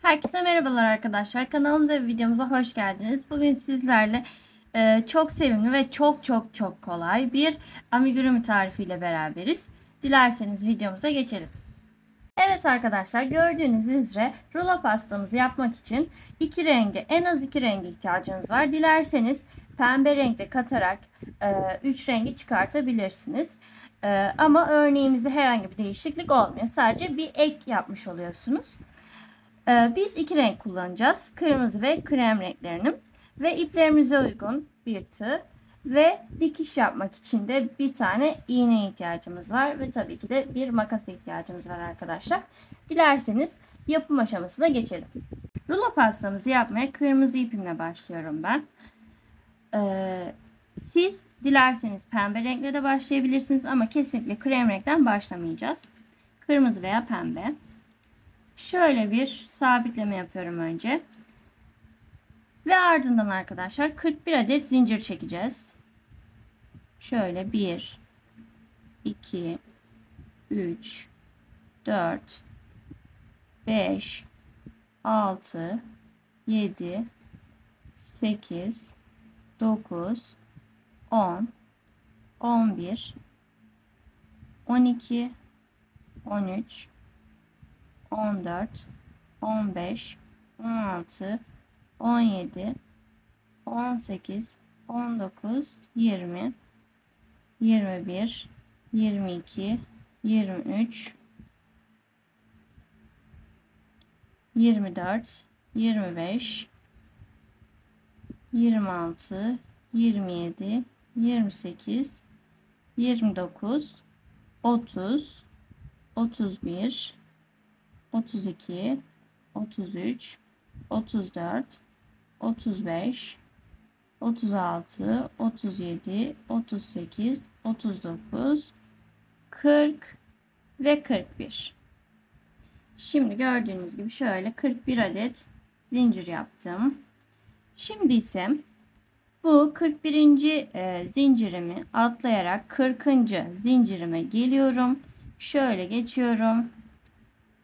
Herkese merhabalar arkadaşlar. Kanalımıza ve videomuza hoş geldiniz. Bugün sizlerle çok sevimli ve çok kolay bir amigurumi tarifiyle beraberiz. Dilerseniz videomuza geçelim. Evet arkadaşlar, gördüğünüz üzere rulo pastamızı yapmak için en az iki renge ihtiyacınız var. Dilerseniz pembe renkte katarak 3 rengi çıkartabilirsiniz. Ama örneğimizde herhangi bir değişiklik olmuyor. Sadece bir ek yapmış oluyorsunuz. Biz iki renk kullanacağız. Kırmızı ve krem renklerini. Ve iplerimize uygun bir tığ ve dikiş yapmak için de bir tane iğne ihtiyacımız var. Ve tabii ki de bir makas ihtiyacımız var arkadaşlar. Dilerseniz yapım aşamasına geçelim. Rulo pastamızı yapmaya kırmızı ipimle başlıyorum ben. Siz dilerseniz pembe renkle de başlayabilirsiniz ama kesinlikle krem renkten başlamayacağız. Kırmızı veya pembe. Şöyle bir sabitleme yapıyorum önce. Ve ardından arkadaşlar 41 adet zincir çekeceğiz. Şöyle 1, 2, 3, 4, 5, 6, 7, 8, 9, 10, 11, 12, 13, 14, 15, 16, 17, 18, 19, 20, 21, 22, 23, 24, 25, 26, 27, 28, 29, 30, 31, 32, 33, 34, 35, 36, 37, 38, 39, 40 ve 41. Şimdi gördüğünüz gibi şöyle 41 adet zincir yaptım. Şimdi ise bu 41. Zincirimi atlayarak 40. zincirime geliyorum. Şöyle geçiyorum.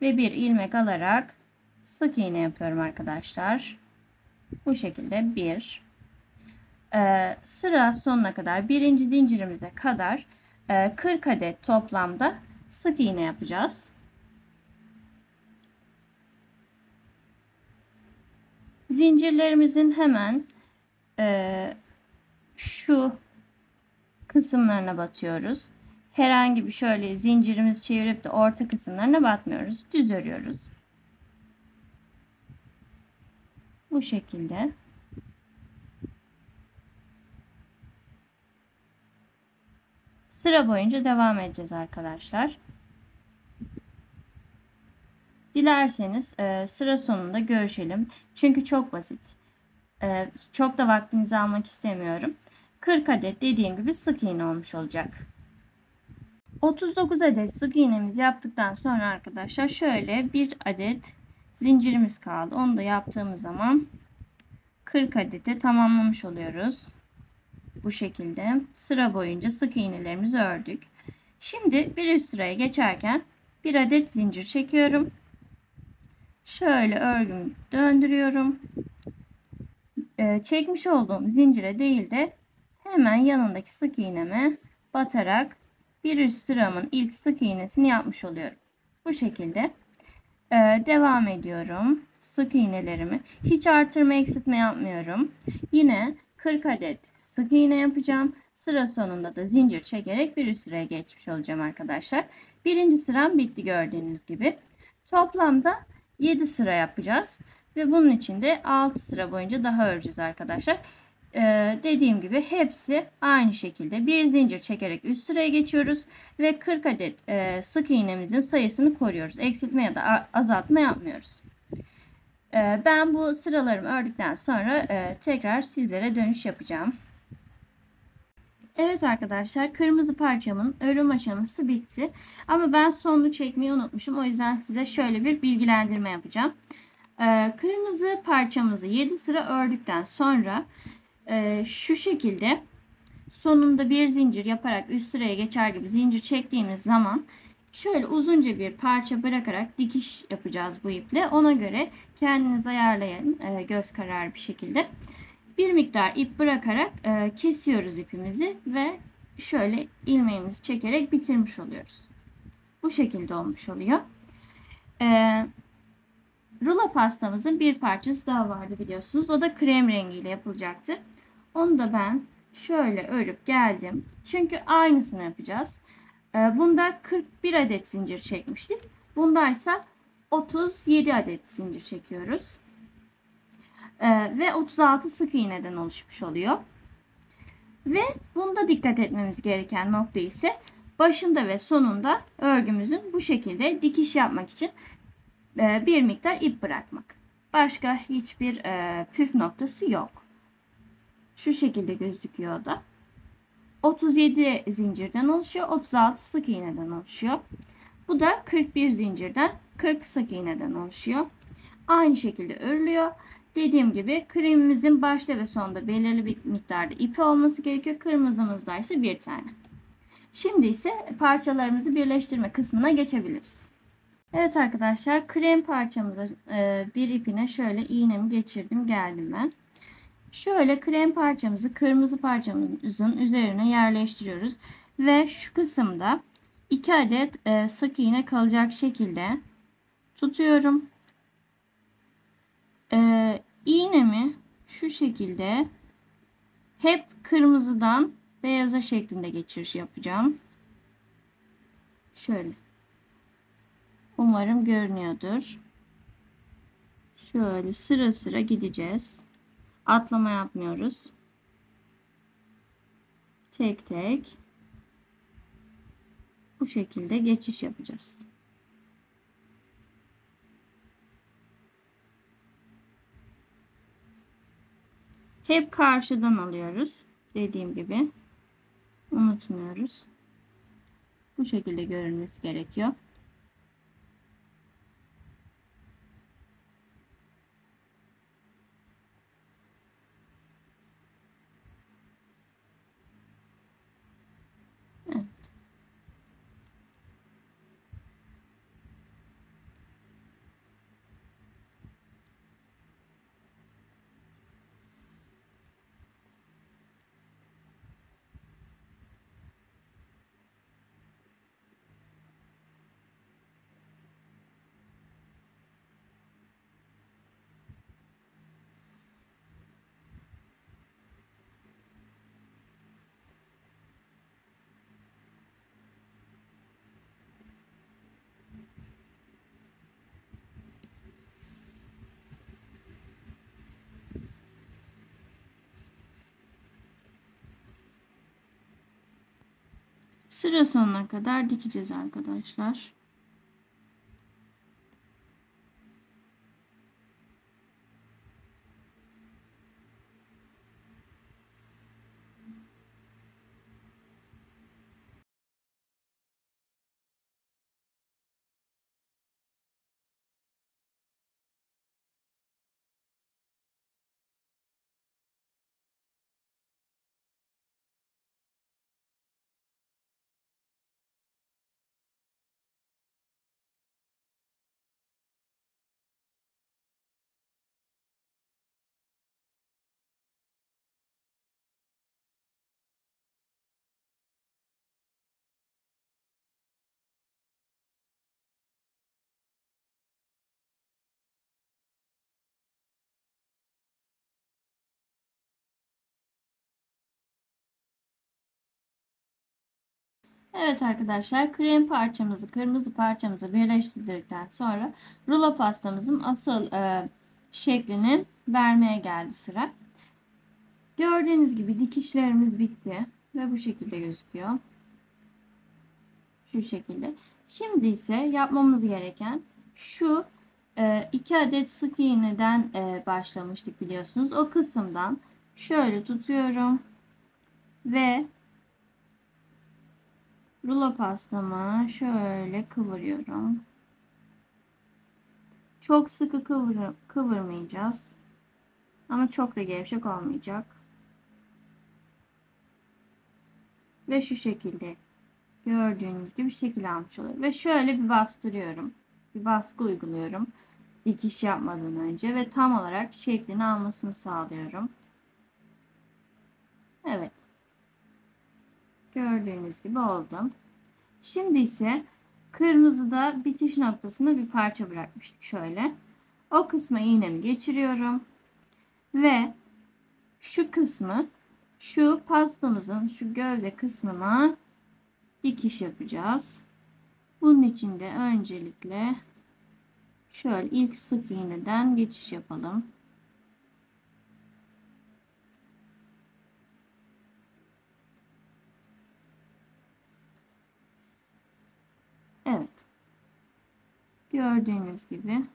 Ve bir ilmek alarak sık iğne yapıyorum arkadaşlar. Bu şekilde sıra sonuna kadar birinci zincirimize kadar 40 adet toplamda sık iğne yapacağız. Zincirlerimizin hemen şu kısımlarına batıyoruz. Herhangi bir şöyle zincirimizi çevirip de orta kısımlarına batmıyoruz. Düz örüyoruz. Bu şekilde. Sıra boyunca devam edeceğiz arkadaşlar. Dilerseniz sıra sonunda görüşelim. Çünkü çok basit. Çok da vaktinizi almak istemiyorum. 40 adet dediğim gibi sık iğne olmuş olacak. 39 adet sık iğnemizi yaptıktan sonra arkadaşlar şöyle bir adet zincirimiz kaldı. Onu da yaptığımız zaman 40 adete tamamlamış oluyoruz. Bu şekilde sıra boyunca sık iğnelerimizi ördük. Şimdi bir üst sıraya geçerken bir adet zincir çekiyorum. Şöyle örgümü döndürüyorum. Çekmiş olduğum zincire değil de hemen yanındaki sık iğneme batarak bir üst sıramın ilk sık iğnesini yapmış oluyorum. Bu şekilde devam ediyorum. Sık iğnelerimi hiç artırma eksiltme yapmıyorum. Yine 40 adet sık iğne yapacağım. Sıra sonunda da zincir çekerek bir üst sıraya geçmiş olacağım arkadaşlar. Birinci sıram bitti gördüğünüz gibi. Toplamda 7 sıra yapacağız. Ve bunun için de 6 sıra boyunca daha öreceğiz arkadaşlar. Dediğim gibi hepsi aynı şekilde bir zincir çekerek üst sıraya geçiyoruz. Ve 40 adet sık iğnemizin sayısını koruyoruz. Eksiltme ya da azaltma yapmıyoruz. Ben bu sıralarımı ördükten sonra tekrar sizlere dönüş yapacağım. Evet arkadaşlar, kırmızı parçamın örüm aşaması bitti. Ama ben sonunu çekmeyi unutmuşum. O yüzden size şöyle bir bilgilendirme yapacağım. Kırmızı parçamızı 7 sıra ördükten sonra şu şekilde sonunda bir zincir yaparak üst sıraya geçer gibi zincir çektiğimiz zaman Şöyle uzunca bir parça bırakarak dikiş yapacağız bu iple. Ona göre kendiniz ayarlayın göz kararı bir şekilde. Bir miktar ip bırakarak kesiyoruz ipimizi ve şöyle ilmeğimizi çekerek bitirmiş oluyoruz. Bu şekilde olmuş oluyor. Rulo pastamızın bir parçası daha vardı biliyorsunuz. O da krem rengiyle yapılacaktı. Onu da ben şöyle örüp geldim. Çünkü aynısını yapacağız. Bunda 41 adet zincir çekmiştik. Bunda ise 37 adet zincir çekiyoruz. Ve 36 sık iğneden oluşmuş oluyor. Ve bunda dikkat etmemiz gereken nokta ise başında ve sonunda örgümüzün bu şekilde dikiş yapmak için bir miktar ip bırakmak. Başka hiçbir püf noktası yok. Şu şekilde gözüküyor o da. 37 zincirden oluşuyor. 36 sık iğneden oluşuyor. Bu da 41 zincirden 40 sık iğneden oluşuyor. Aynı şekilde örülüyor. Dediğim gibi kremimizin başta ve sonunda belirli bir miktarda ipi olması gerekiyor. Kırmızımızda ise bir tane. Şimdi ise parçalarımızı birleştirme kısmına geçebiliriz. Evet arkadaşlar, krem parçamıza bir ipine şöyle iğnemi geçirdim geldim ben. Şöyle krem parçamızı kırmızı parçamızın üzerine yerleştiriyoruz. Ve şu kısımda 2 adet sık iğne kalacak şekilde tutuyorum. İğnemi şu şekilde hep kırmızıdan beyaza şeklinde geçiriş yapacağım. Şöyle. Umarım görünüyordur. Şöyle sıra sıra gideceğiz. Atlama yapmıyoruz. Tek tek bu şekilde geçiş yapacağız. Hep karşıdan alıyoruz. Dediğim gibi unutmuyoruz. Bu şekilde görünmesi gerekiyor. Evet. Sıra sonuna kadar dikeceğiz arkadaşlar. Evet arkadaşlar, krem parçamızı kırmızı parçamızı birleştirdikten sonra rulo pastamızın asıl şeklini vermeye geldi sıra. Gördüğünüz gibi dikişlerimiz bitti ve bu şekilde gözüküyor. Şu şekilde. Şimdi ise yapmamız gereken şu 2 adet sık iğneden başlamıştık biliyorsunuz. O kısımdan şöyle tutuyorum ve rulo pastamı şöyle kıvırıyorum. Çok sıkı kıvırmayacağız. Ama çok da gevşek olmayacak. Ve şu şekilde gördüğünüz gibi şekil almış oluyor. Ve şöyle bir bastırıyorum. Bir baskı uyguluyorum. Dikiş yapmadan önce ve tam olarak şeklini almasını sağlıyorum. Evet. Gördüğünüz gibi oldu. Şimdi ise kırmızıda bitiş noktasında bir parça bırakmıştık şöyle. O kısma iğnemi geçiriyorum. Ve şu kısmı şu pastamızın şu gövde kısmına dikiş yapacağız. Bunun için de öncelikle şöyle ilk sık iğneden geçiş yapalım. Evet. Gördüğünüz gibi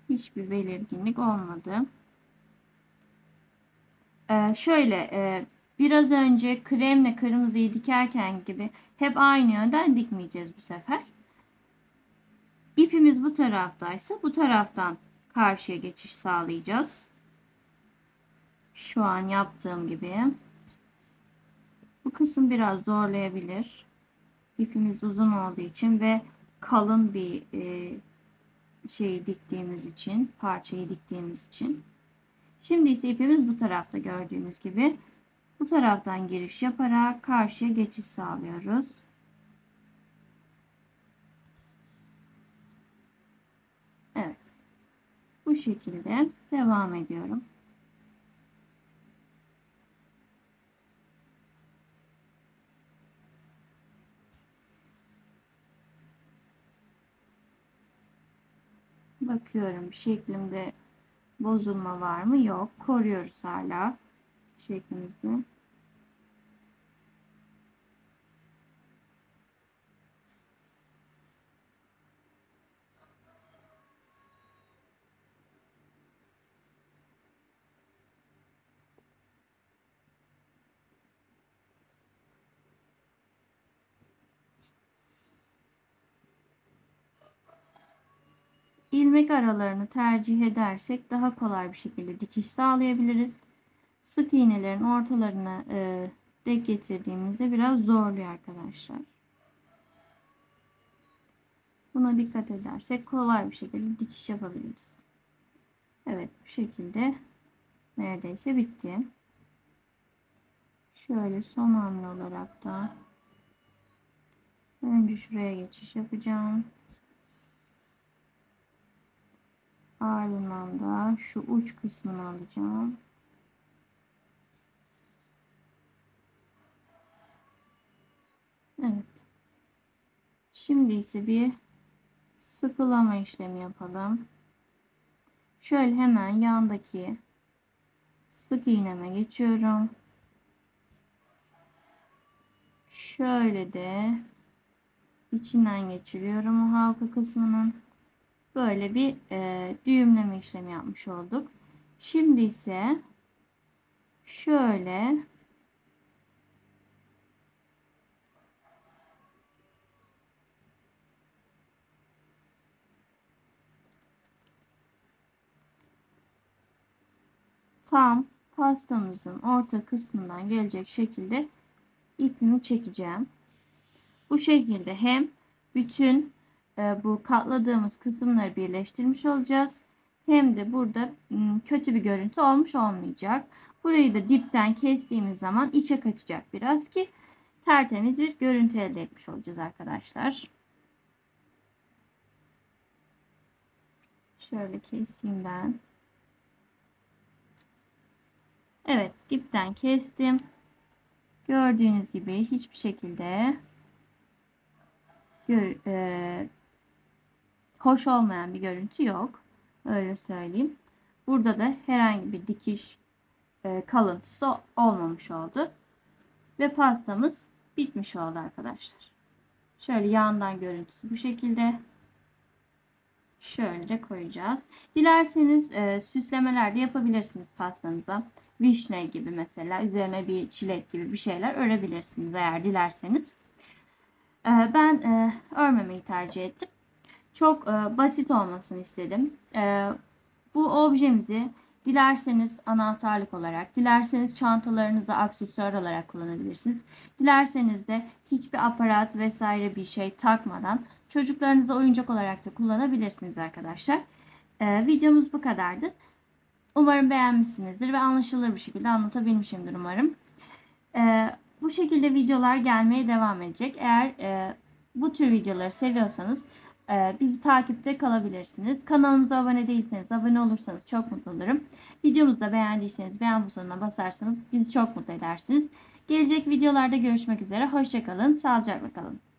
hiçbir belirginlik olmadı. Biraz önce kremle kırmızıyı dikerken gibi hep aynı yönden dikmeyeceğiz bu sefer. İpimiz bu taraftaysa bu taraftan karşıya geçiş sağlayacağız. Şu an yaptığım gibi. Bu kısım biraz zorlayabilir. İpimiz uzun olduğu için ve kalın bir şeyi diktiğimiz için, parçayı diktiğimiz için. Şimdi ise ipimiz bu tarafta gördüğünüz gibi. Bu taraftan giriş yaparak karşıya geçiş sağlıyoruz. Evet. Bu şekilde devam ediyorum. Bakıyorum şeklimde bozulma var mı? Yok. Koruyoruz hala şeklimizi. İlmek aralarını tercih edersek daha kolay bir şekilde dikiş sağlayabiliriz. Sık iğnelerin ortalarına denk getirdiğimizde biraz zorluyor arkadaşlar. Buna dikkat edersek kolay bir şekilde dikiş yapabiliriz. Evet, bu şekilde neredeyse bitti. Şöyle son hamle olarak da önce şuraya geçiş yapacağım. Ardından da şu uç kısmını alacağım. Evet. Şimdi ise bir sıkılama işlemi yapalım. Şöyle hemen yandaki sık iğneme geçiyorum. Şöyle de içinden geçiriyorum o halka kısmının. Böyle bir düğümleme işlemi yapmış olduk. Şimdi ise şöyle tam pastamızın orta kısmından gelecek şekilde ipimi çekeceğim. Bu şekilde hem bütün bu katladığımız kısımları birleştirmiş olacağız. Hem de burada kötü bir görüntü olmuş olmayacak. Burayı da dipten kestiğimiz zaman içe kaçacak biraz ki tertemiz bir görüntü elde etmiş olacağız arkadaşlar. Şöyle keseyim ben. Evet, dipten kestim. Gördüğünüz gibi hiçbir şekilde hoş olmayan bir görüntü yok. Öyle söyleyeyim. Burada da herhangi bir dikiş kalıntısı olmamış oldu. Ve pastamız bitmiş oldu arkadaşlar. Şöyle yandan görüntüsü bu şekilde. Şöyle de koyacağız. Dilerseniz süslemeler de yapabilirsiniz pastanıza. Vişne gibi mesela. Üzerine bir çilek gibi bir şeyler örebilirsiniz eğer dilerseniz. Ben örmemeyi tercih ettim. Çok basit olmasını istedim. Bu objemizi Dilerseniz anahtarlık olarak, dilerseniz çantalarınıza aksesuar olarak kullanabilirsiniz. Dilerseniz de hiçbir aparat vesaire bir şey takmadan çocuklarınıza oyuncak olarak da kullanabilirsiniz arkadaşlar. Videomuz bu kadardı. Umarım beğenmişsinizdir ve anlaşılır bir şekilde anlatabilmişimdir umarım. Bu şekilde videolar gelmeye devam edecek. Eğer bu tür videoları seviyorsanız bizi takipte kalabilirsiniz. Kanalımıza abone değilseniz, abone olursanız çok mutlu olurum. Videomuzu da beğendiyseniz beğen butonuna basarsanız bizi çok mutlu edersiniz. Gelecek videolarda görüşmek üzere. Hoşça kalın, sağlıcakla kalın.